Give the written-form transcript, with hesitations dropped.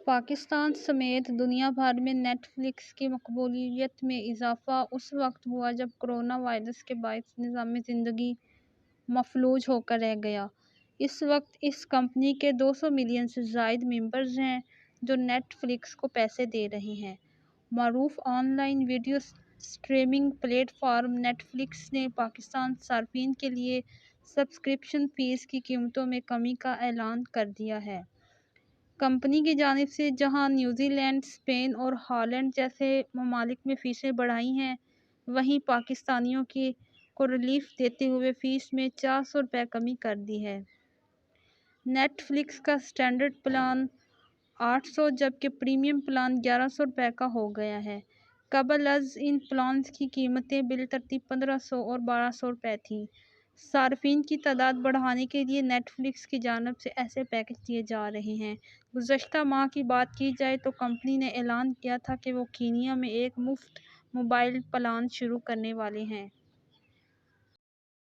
پاکستان سمیت دنیا بھر میں نیٹ فلکس کی مقبولیت میں اضافہ اس وقت ہوا جب کورونا وائرس کے باعث نظام زندگی مفلوج ہو کر رہ گیا۔ اس وقت اس کمپنی کے 200 ملین سے زائد ممبرز ہیں جو نیٹ فلکس کو پیسے دے رہے ہیں۔ معروف online video streaming platform Netflix نے پاکستانی صارفین کے لیے سبسکرپشن فیس کی قیمتوں میں کمی کا اعلان کر دیا ہے۔ کمپنی کی جانب سے جہاں نیوزی لینڈ، اسپین اور ہالینڈ جیسے ممالک میں فیسیں بڑھائی ہیں، وہیں پاکستانیوں کو ریلیف دیتے ہوئے فیس میں 400 روپے کمی کر دی ہے۔ نیٹ فلکس کا اسٹینڈرڈ پلان 800 جبکہ پریمیم پلان 1100 روپے کا ہو گیا ہے۔ قبل از ان پلانز کی قیمتیں بالترتیب 1500 اور 1200 روپے تھیں۔ صارفین کی تعداد بڑھانے کے لیے نیٹ فلکس کی جانب سے ایسے پیکیج دیے جا رہے ہیں۔ گزشتہ ماہ کی بات کی جائے تو کمپنی نے اعلان کیا تھا کہ وہ کینیا میں ایک مفت موبائل پلان شروع کرنے والے ہیں۔